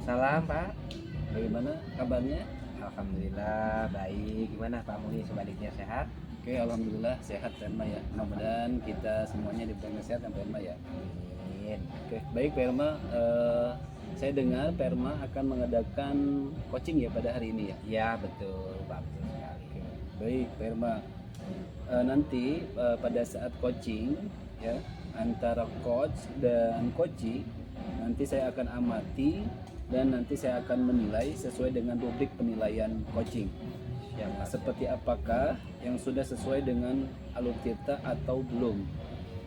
Waalaikumsalam Pak. Bagaimana kabarnya? Alhamdulillah baik. Gimana Pak Muni sebaliknya sehat? Oke, alhamdulillah sehat Perma ya. Mudah-mudahan kita semuanya diberikan kesehatan Perma ya. Amin. Oke, baik Perma. Saya dengar Perma akan mengadakan coaching ya pada hari ini ya. Ya betul Pak, betul sekali. Oke, baik Perma. Nanti pada saat coaching ya antara coach dan coachee nanti saya akan amati dan nanti saya akan menilai sesuai dengan rubrik penilaian coaching. Siap Pak. Seperti apakah yang sudah sesuai dengan alur tirta atau belum.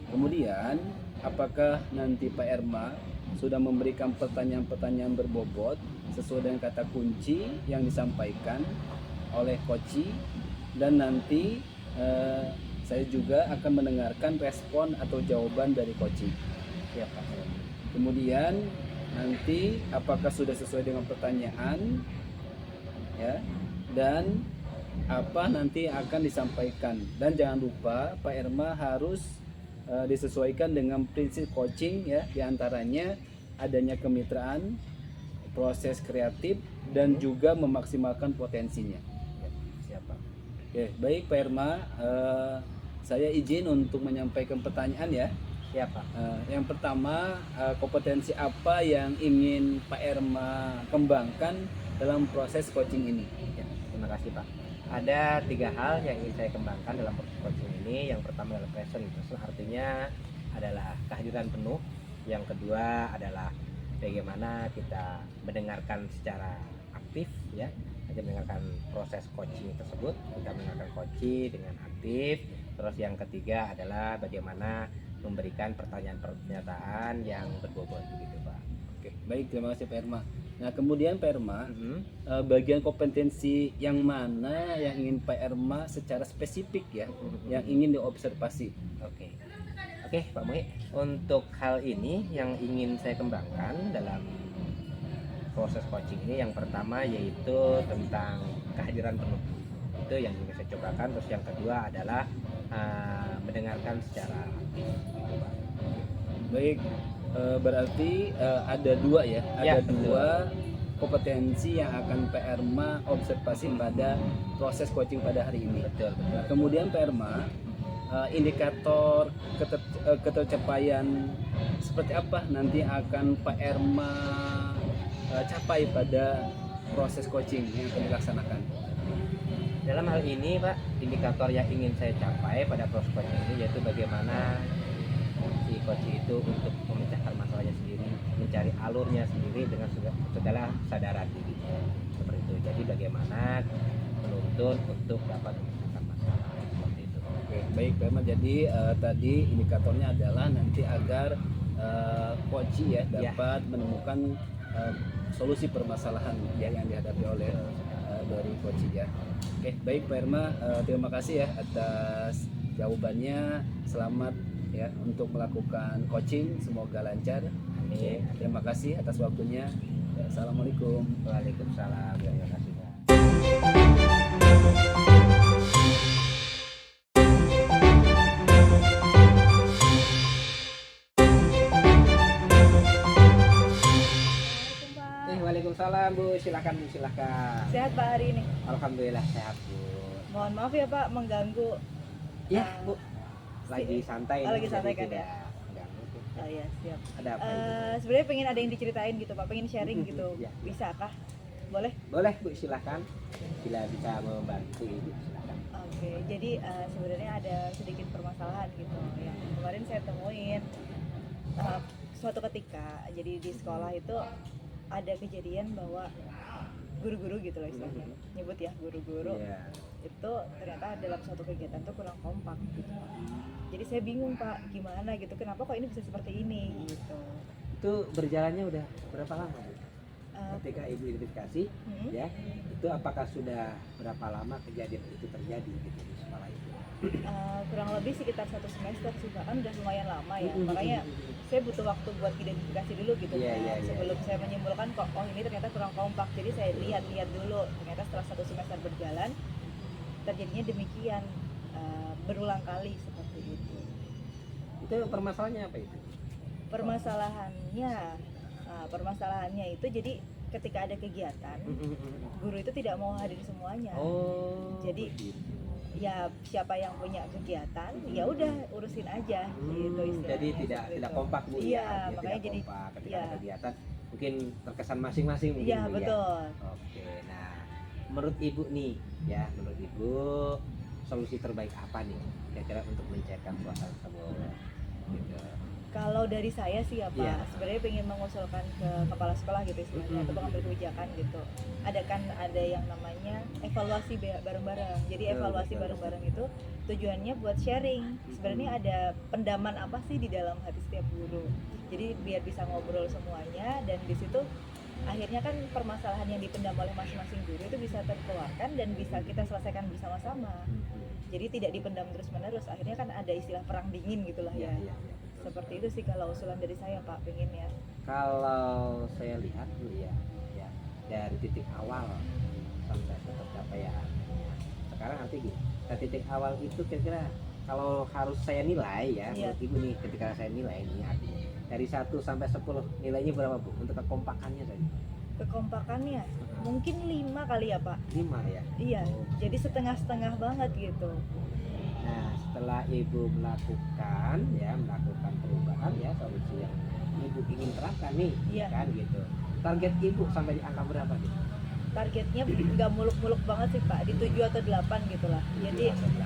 Kemudian apakah nanti Pak Erma sudah memberikan pertanyaan-pertanyaan berbobot sesuai dengan kata kunci yang disampaikan oleh coachee, dan nanti saya juga akan mendengarkan respon atau jawaban dari coachee. Siap Pak. Kemudian nanti apakah sudah sesuai dengan pertanyaan ya, dan apa nanti akan disampaikan. Dan jangan lupa Pak Erma harus disesuaikan dengan prinsip coaching ya, diantaranya adanya kemitraan, proses kreatif, dan juga memaksimalkan potensinya. Siap Pak. Oke, baik Pak Erma, saya izin untuk menyampaikan pertanyaan ya. Siap Pak. Yang pertama, kompetensi apa yang ingin Pak Erma kembangkan dalam proses coaching ini? Ya, terima kasih Pak. Ada 3 hal yang ingin saya kembangkan dalam proses coaching ini. Yang pertama adalah present. Present artinya adalah kehadiran penuh. Yang kedua adalah bagaimana kita mendengarkan secara aktif ya. Kita mendengarkan proses coaching tersebut, kita mendengarkan coaching dengan aktif. Terus yang ketiga adalah bagaimana memberikan pertanyaan-pernyataan yang berbobot begitu Pak. Oke, baik, terima kasih Pak Erma. Nah, kemudian Pak Erma, bagian kompetensi yang mana yang ingin Pak Erma secara spesifik ya, yang ingin diobservasi? Oke. Oke, Pak Mui. Untuk hal ini yang ingin saya kembangkan dalam proses coaching ini, yang pertama yaitu tentang kehadiran penuh. Itu yang ingin saya cobakan. Terus yang kedua adalah mendengarkan secara aktif gitu, Pak. Baik, berarti ada dua ya, Ya, ada dua kompetensi yang akan Pak Erma observasi pada proses coaching pada hari ini. Betul, betul. Nah, kemudian Pak Erma, indikator ketercapaian seperti apa nanti akan Pak Erma capai pada proses coaching yang akan dilaksanakan? Dalam hal ini Pak, indikator yang ingin saya capai pada proses coaching ini yaitu bagaimana si coach itu untuk memecahkan masalahnya sendiri, mencari alurnya sendiri dengan segala kesadaran diri. Seperti itu. Jadi bagaimana menuntun untuk dapat memecahkan masalah seperti itu. Oke, baik Pak Erma. Jadi tadi indikatornya adalah nanti agar coachee ya dapat menemukan solusi permasalahan yang dihadapi oleh dari coachee ya. Oke, baik Pak Erma, terima kasih ya atas jawabannya. Selamat ya untuk melakukan coaching, semoga lancar. Amin. Terima kasih atas waktunya. Ya, assalamualaikum. Waalaikumsalam. Terima kasih Pak. Waalaikumsalam Bu, silakan Bu, silakan. Sehat Pak hari ini? Alhamdulillah sehat Bu. Mohon maaf ya Pak mengganggu. Ya Bu, lagi santai. Oh, nih, lagi santai jadi kan ya? tidak mengganggu, Bu. Oh iya siap. Ada apa Ibu? Sebenarnya pengen ada yang diceritain gitu Pak, pengen sharing gitu. Ya. Bisa kah? Boleh? Boleh Bu, silakan. Bila bisa membantu Ibu, silakan. Oke, jadi sebenarnya ada sedikit permasalahan gitu yang kemarin saya temuin. Suatu ketika, jadi di sekolah itu ada kejadian bahwa guru-guru gitu loh istilahnya, nyebut ya guru-guru Iya. itu ternyata dalam suatu kegiatan tuh kurang kompak gitu. Jadi saya bingung Pak, gimana gitu, kenapa kok ini bisa seperti ini gitu. Itu berjalannya udah berapa lama Bu? Eh, Ketika Ibu identifikasi, ya, itu apakah sudah berapa lama kejadian itu terjadi gitu di sekolah itu? kurang lebih sekitar 1 semester sih Pak, kan udah lumayan lama ya, makanya saya butuh waktu buat identifikasi dulu gitu Iya, Pak, iya, iya, sebelum saya menyimpulkan kok oh ini ternyata kurang kompak. Jadi saya lihat-lihat dulu, ternyata setelah 1 semester berjalan terjadinya demikian, berulang kali seperti itu. Itu permasalahannya apa itu? Permasalahannya itu jadi ketika ada kegiatan guru itu tidak mau hadir semuanya. Oh, Jadi, begitu. Ya siapa yang punya kegiatan ya udah urusin aja gitu istilahnya. Jadi tidak seperti itu. kompak Bu Iya, ya. Dia makanya tidak jadi kompak ketika iya. ada kegiatan mungkin terkesan masing-masing mungkin, Iya Bu, ya. betul. Oke, nah menurut Ibu nih ya, menurut Ibu solusi terbaik apa nih kira-kira untuk mencairkan suasana sekolah gitu. Kalau dari saya sih ya Pak, Iya. sebenarnya pengen mengusulkan ke kepala sekolah gitu istilahnya atau pengambil kebijakan gitu. Ada yang namanya evaluasi bareng-bareng. Jadi Betul, evaluasi betul, bareng-bareng itu tujuannya buat sharing. Sebenarnya ada pendaman apa sih di dalam hati setiap guru. Jadi biar bisa ngobrol semuanya dan di situ akhirnya kan permasalahan yang dipendam oleh masing-masing guru itu bisa terkeluarkan dan bisa kita selesaikan bersama-sama. Jadi tidak dipendam terus-menerus. Akhirnya kan ada istilah perang dingin gitulah Iya, ya. iya, iya. Seperti itu sih kalau usulan dari saya Pak, pengennya. Kalau saya lihat dulu ya, dari titik awal sampai tercapaian. Sekarang nanti gini, dari titik awal itu kira-kira kalau harus saya nilai ya, Iya. menurut Ibu nih, ketika saya nilai ini artinya dari 1 sampai 10 nilainya berapa Bu untuk kekompakannya tadi? Kekompakannya mungkin 5 kali ya Pak. 5 ya. Iya, Oh. jadi setengah-setengah banget gitu. Nah, setelah Ibu melakukan perubahan ya, solusi yang Ibu ingin terapkan nih, Iya. kan gitu. Target Ibu sampai di angka berapa nih? Targetnya nggak muluk-muluk banget sih Pak, di 7 atau 8 gitulah. Jadi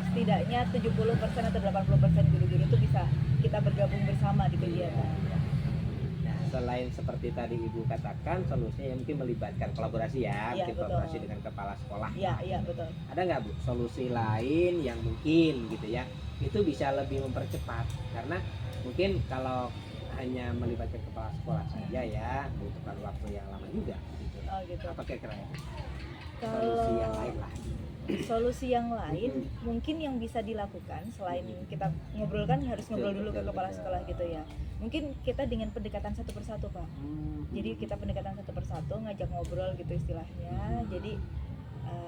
setidaknya 70% atau 80% guru-guru itu bisa kita bergabung bersama di kegiatan. Nah, selain seperti tadi Ibu katakan, solusinya yang mungkin melibatkan kolaborasi ya, Iya, mungkin betul. kolaborasi dengan kepala sekolah. Iya betul. Ada nggak Bu solusi lain yang mungkin gitu ya, itu bisa lebih mempercepat? Karena mungkin kalau hanya melibatkan kepala sekolah saja ya, membutuhkan waktu yang lama juga. Gitu. Oh gitu. Apa kira-kira ya? Kalau Solusi yang lain lah. solusi yang lain mungkin yang bisa dilakukan selain kita ngobrol kan harus ngobrol dulu ke kepala sekolah gitu ya. Mungkin kita dengan pendekatan satu persatu Pak. Jadi kita pendekatan satu persatu ngajak ngobrol gitu istilahnya. Jadi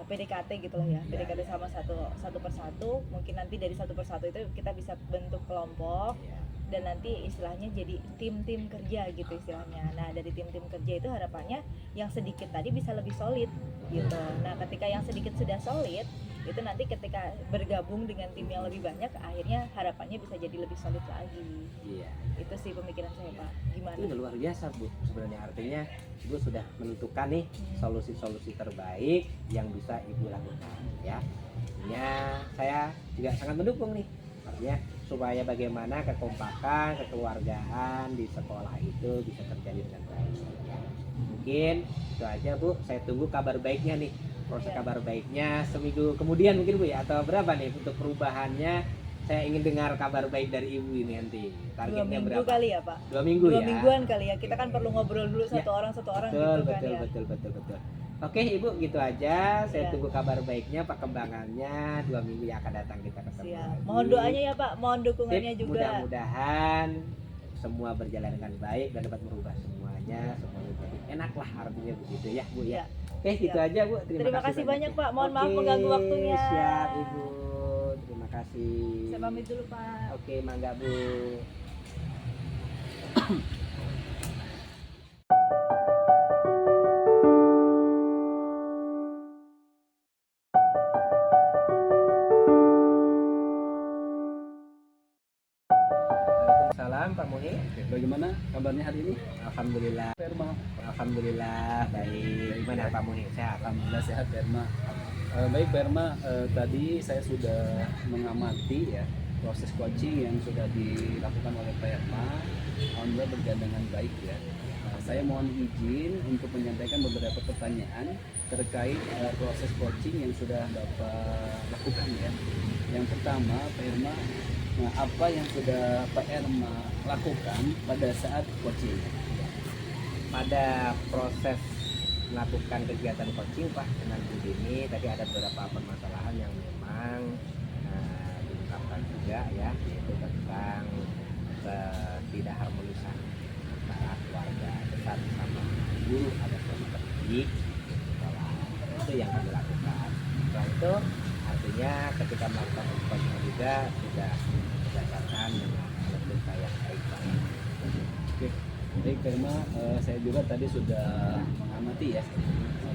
PDKT gitu lah ya. PDKT sama satu persatu. Mungkin nanti dari satu persatu itu kita bisa bentuk kelompok dan nanti istilahnya jadi tim-tim kerja gitu istilahnya. Nah dari tim-tim kerja itu harapannya yang sedikit tadi bisa lebih solid gitu. Nah ketika yang sedikit sudah solid itu nanti ketika bergabung dengan tim yang lebih banyak akhirnya harapannya bisa jadi lebih solid lagi. Iya. Itu sih pemikiran saya Pak. Gimana? Itu udah luar biasa Bu, sebenarnya artinya Ibu sudah menentukan nih solusi-solusi terbaik yang bisa Ibu lakukan ya. Artinya saya juga sangat mendukung nih, artinya supaya bagaimana kekompakan, kekeluargaan di sekolah itu bisa terjadi dengan baik ya. Mungkin itu aja Bu, saya tunggu kabar baiknya nih, proses kabar baiknya seminggu kemudian mungkin Bu ya, atau berapa nih untuk perubahannya. Saya ingin dengar kabar baik dari Ibu ini nanti. 2 Targetnya minggu berapa? kali ya Pak. 2 minggu 2 ya. mingguan kali ya. Kita kan perlu ngobrol dulu satu orang betul, gitu kan betul, ya. betul. Oke Ibu, gitu aja. Saya Iya. tunggu kabar baiknya, perkembangannya 2 minggu yang akan datang kita ketemu Siap. lagi. Mohon doanya ya Pak, mohon dukungannya Sip, juga. mudah-mudahan semua berjalan dengan baik dan dapat merubah semuanya, semuanya jadi enak lah artinya begitu ya Bu ya. Iya. Oke, gitu aja Bu. Terima kasih banyak Pak. Mohon maaf Oke, mengganggu waktunya. Siap Ibu. Terima kasih. Saya pamit dulu Pak. Oke, mangga Bu. Waalaikumsalam Pak Muhi. Bagaimana kabarnya hari ini? Alhamdulillah. Perma. Alhamdulillah baik. Gimana Pak Muhi? Sehat? Alhamdulillah sehat Perma. Baik Perma, tadi saya sudah mengamati ya proses coaching yang sudah dilakukan oleh Perma. Alhamdulillah berjalan dengan baik ya. Saya mohon izin untuk menyampaikan beberapa pertanyaan terkait proses coaching yang sudah Bapak lakukan ya. Yang pertama, Perma, apa yang sudah Pak Erma lakukan pada saat coaching? Pada proses melakukan kegiatan coaching Pak dengan Bu Dini tadi ada beberapa permasalahan yang memang diungkapkan juga ya, yaitu tentang tidak harmonisan antara keluarga besar sama guru, ada kelompok terdidik sekolah. Itu yang kami lakukan. Setelah itu artinya ketika melakukan coaching juga sudah berdasarkan dengan logika yang baik Pak. Oke. Baik, karena saya juga tadi sudah mengamati ya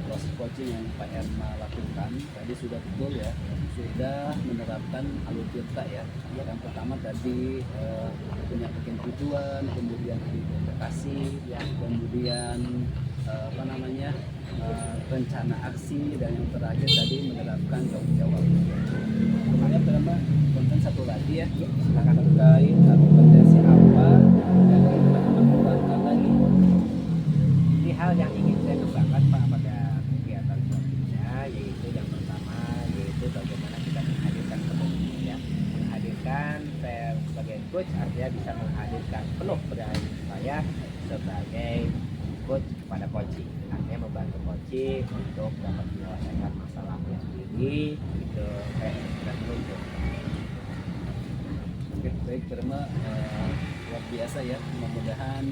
proses coaching yang Pak Erma lakukan. Tadi sudah betul ya, sudah menerapkan alur tirta ya. Yang pertama tadi punya bikin tujuan, kemudian identifikasi, ya, kemudian apa namanya rencana aksi, dan yang terakhir tadi menerapkan tanggung jawab. Kemudian pertama konten satu lagi ya, silakan terkait rekomendasi apa yang ingin Pak Erma kembangkan lagi. Ini hal yang ingin saya kembangkan Pak pada kegiatan selanjutnya, yaitu yang pertama yaitu bagaimana kita menghadirkan penuh ya. Menghadirkan saya sebagai coach artinya bisa menghadirkan penuh peran saya sebagai coach kepada coaching, artinya membantu coaching untuk dapat menyelesaikan masalahnya sendiri itu kayak sudah menunjuk. Oke, baik, karena luar biasa ya, mudah-mudahan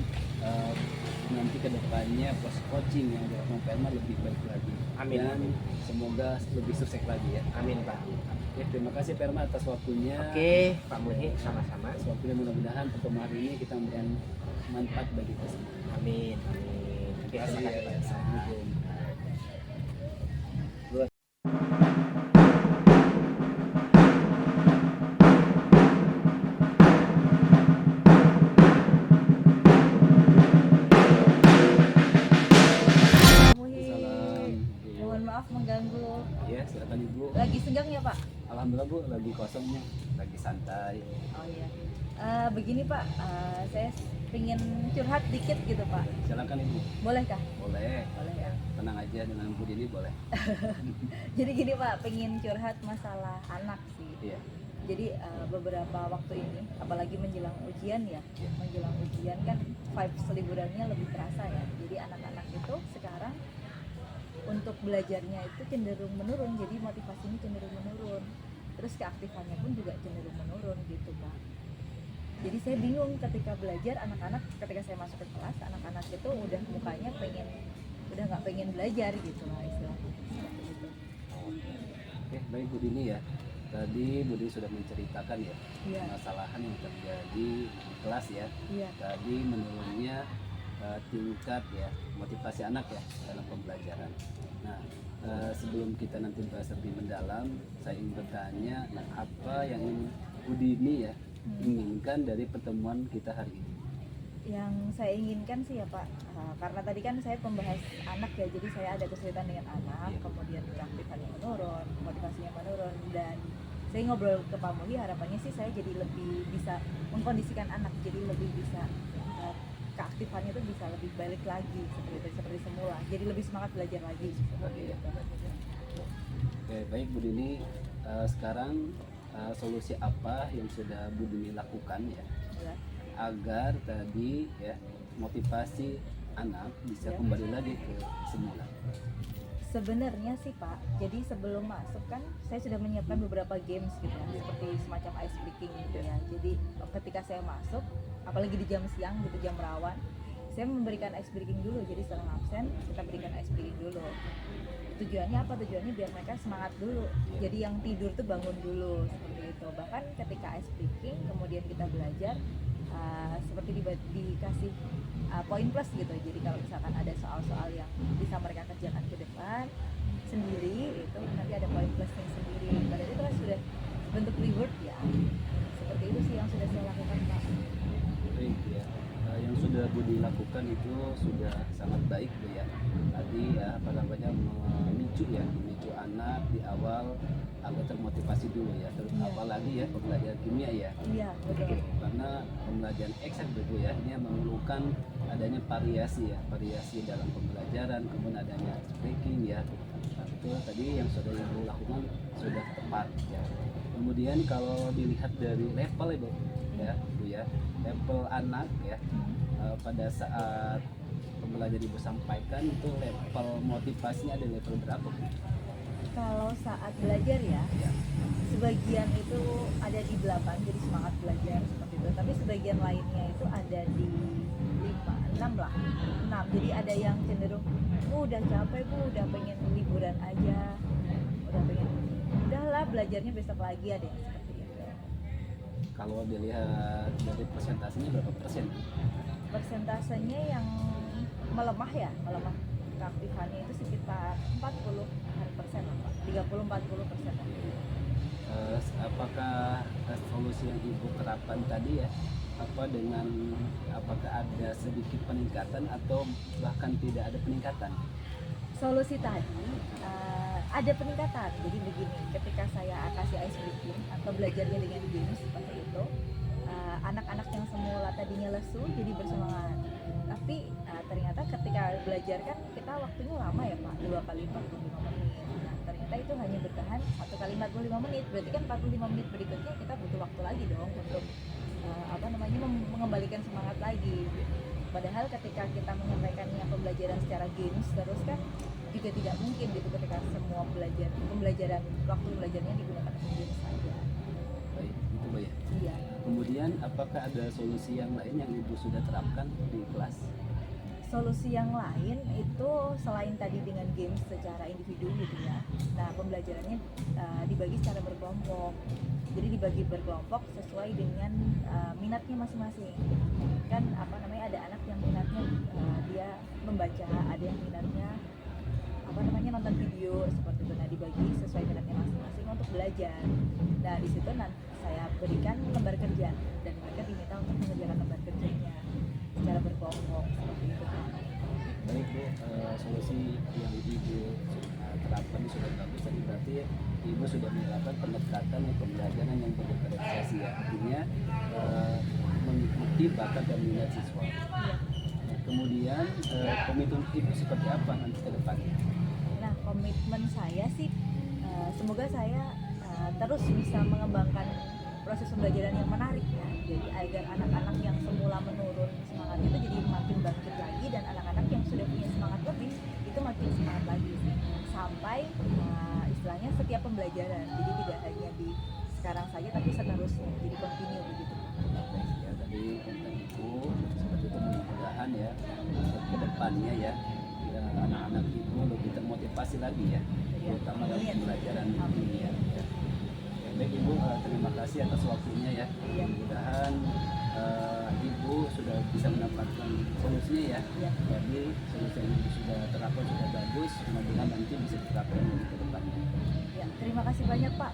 nanti kedepannya proses coaching yang dilakukan Pak Erma lebih baik lagi. Amin. Dan semoga lebih sukses lagi ya. Amin Pak. Oke, terima kasih Pak Erma atas waktunya. Oke Pak Muhi, sama-sama. Atas waktunya, mudah-mudahan pertemuan hari ini kita memberikan manfaat bagi kita semua. Amin. Amin. Oke, terima kasih ya. Pak. Assalamualaikum. Muhi, Salam. mohon maaf mengganggu. Ya, silakan Ibu. Lagi senggang ya Pak? Alhamdulillah Bu, lagi kosongnya, lagi santai. Oh iya. Begini Pak, saya pengen curhat dikit gitu Pak. Silakan Ibu. Bolehkah? Boleh. Boleh ya. Tenang aja dengan Bu Dini boleh. Jadi gini Pak, pengen curhat masalah anak sih. Iya. Jadi beberapa waktu ini, apalagi menjelang ujian ya, Iya. menjelang ujian kan vibes liburannya lebih terasa ya. Jadi anak-anak itu sekarang untuk belajarnya itu cenderung menurun, jadi motivasinya cenderung menurun. Terus keaktifannya pun juga cenderung menurun gitu Pak. Jadi saya bingung ketika belajar, anak-anak ketika saya masuk ke kelas, anak-anak itu udah mukanya udah nggak pengen belajar gitu lah istilahnya. Seperti itu. Oke, baik Bu Dini ya. Tadi Bu Dini sudah menceritakan ya Iya, permasalahan yang terjadi di kelas ya. iya, Tadi menurunnya tingkat ya motivasi anak ya dalam pembelajaran. Nah, sebelum kita nanti bahas lebih mendalam, saya ingin bertanya, nah, apa yang ingin Bu Dini ya inginkan dari pertemuan kita hari ini? yang saya inginkan sih ya Pak, karena tadi kan saya pembahas anak ya, jadi saya ada kesulitan dengan anak, Iya. kemudian keaktifannya menurun, motivasinya menurun, dan saya ngobrol ke Pak Muhi, harapannya sih saya jadi lebih bisa mengkondisikan anak, jadi lebih bisa keaktifannya itu bisa lebih balik lagi seperti semula, jadi lebih semangat belajar lagi seperti Oke. itu. Oke, baik Bu Dini. Sekarang solusi apa yang sudah Bu Dini lakukan ya Ya. agar tadi ya motivasi anak bisa Ya. kembali lagi ke semula? Sebenarnya sih Pak, jadi sebelum masuk kan saya sudah menyiapkan beberapa games gitu ya, seperti semacam ice breaking gitu ya. Jadi ketika saya masuk, apalagi di jam siang gitu, jam rawan, saya memberikan ice breaking dulu. Jadi setelah absen kita berikan ice breaking dulu. Tujuannya apa? Tujuannya biar mereka semangat dulu. Jadi yang tidur tuh bangun dulu seperti itu. Bahkan ketika ice breaking, kemudian kita belajar seperti dikasih poin plus gitu. Jadi kalau misalkan ada soal-soal yang bisa mereka kerjakan ke depan sendiri, itu nanti ada poin plusnya sendiri. Padahal itu kan sudah bentuk reward ya. Seperti itu sih yang sudah saya lakukan Pak. Baik ya. Yang sudah Budi lakukan itu sudah sangat baik Bu ya. Tadi ya apa namanya memicu anak di awal agar termotivasi dulu ya. Terus Iya. apalagi ya pembelajaran kimia ya. Iya betul. Karena pembelajaran eksak begitu ya, ini memerlukan adanya variasi dalam pembelajaran, kemudian adanya breaking ya. Nah, itu tadi yang sudah Ibu lakukan sudah tepat ya. Kemudian kalau dilihat dari level Ibu ya, Bu ya, level anak ya, pada saat pembelajaran Ibu sampaikan itu level motivasinya ada level berapa Bu? Kalau saat belajar ya, sebagian itu ada di 8, jadi semangat belajar seperti itu. Tapi sebagian lainnya itu ada di 5, 6 lah, 6. Jadi ada yang cenderung, udah capek Bu, udah pengen liburan aja, udahlah belajarnya besok lagi, ada yang seperti itu. Kalau dilihat dari persentasenya berapa persen? Persentasenya yang melemah keaktifannya itu sekitar 40% lah Pak, 30-40% lah. Apakah solusi yang ibu terapkan tadi ya, apakah ada sedikit peningkatan atau bahkan tidak ada peningkatan? Solusi tadi ada peningkatan. Jadi begini, ketika saya kasih ice breaking atau belajarnya dengan games seperti itu, anak-anak yang semula tadinya lesu jadi bersemangat. Tapi ternyata ketika belajar kan kita waktunya lama ya Pak, 2 kali 45 menit. Nah, ternyata itu hanya bertahan 1 kali 45 menit. Berarti kan 45 menit berikutnya kita butuh waktu lagi dong untuk mengembalikan semangat lagi. Padahal ketika kita menyampaikannya pembelajaran secara games terus kan juga tidak mungkin gitu ketika semua pembelajaran waktu belajarnya digunakan untuk games saja. Baik, itu Mbak ya. Iya. Kemudian apakah ada solusi yang lain yang ibu sudah terapkan di kelas? Solusi yang lain itu selain tadi dengan games secara individu gitu ya. Nah, pembelajarannya dibagi secara berkelompok. Jadi dibagi berkelompok sesuai dengan minatnya masing-masing. Kan ada anak yang minatnya dia membaca, ada yang minatnya nonton video seperti itu. Nah, dibagi sesuai minatnya masing-masing untuk belajar. Nah, di situ nanti saya berikan lembar kerja dan mereka diminta untuk mengerjakan lembar kerjanya secara berkelompok seperti itu. Baik Bu, solusi yang ibu terapkan sudah bagus. Tadi berarti ibu sudah menerapkan pendekatan pembelajaran yang berdifferensiasi ya, artinya mengikuti bakat dan minat siswa. Iya. Nah, kemudian komitmen ibu seperti apa nanti ke depannya? Nah, komitmen saya sih semoga saya terus bisa mengembangkan proses pembelajaran yang menarik ya. Jadi agar anak-anak yang semula menurun semangatnya itu jadi makin bangkit lagi, dan anak-anak yang sudah punya semangat lebih itu makin semangat lagi sampai istilahnya setiap pembelajaran. Jadi tidak hanya di sekarang saja tapi seterusnya. Jadi continue begitu. Ya, tadi tentang ibu seperti itu, mudah-mudahan ya ke depannya ya anak-anak ibu lebih termotivasi lagi ya, terutama dalam pembelajaran ini ya. Baik Ibu, terima kasih atas waktunya ya. Mudah-mudahan Ibu sudah bisa mendapatkan solusinya ya. Jadi solusi yang Ibu sudah terapkan sudah bagus, mudah-mudahan nanti bisa diterapkan ke depannya. Ya, terima kasih banyak Pak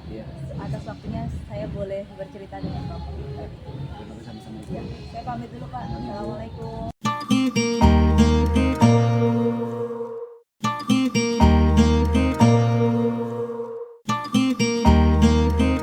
atas waktunya saya boleh bercerita dengan Bapak. Terima kasih sama-sama Ibu. Ya, saya pamit dulu Pak. Assalamualaikum.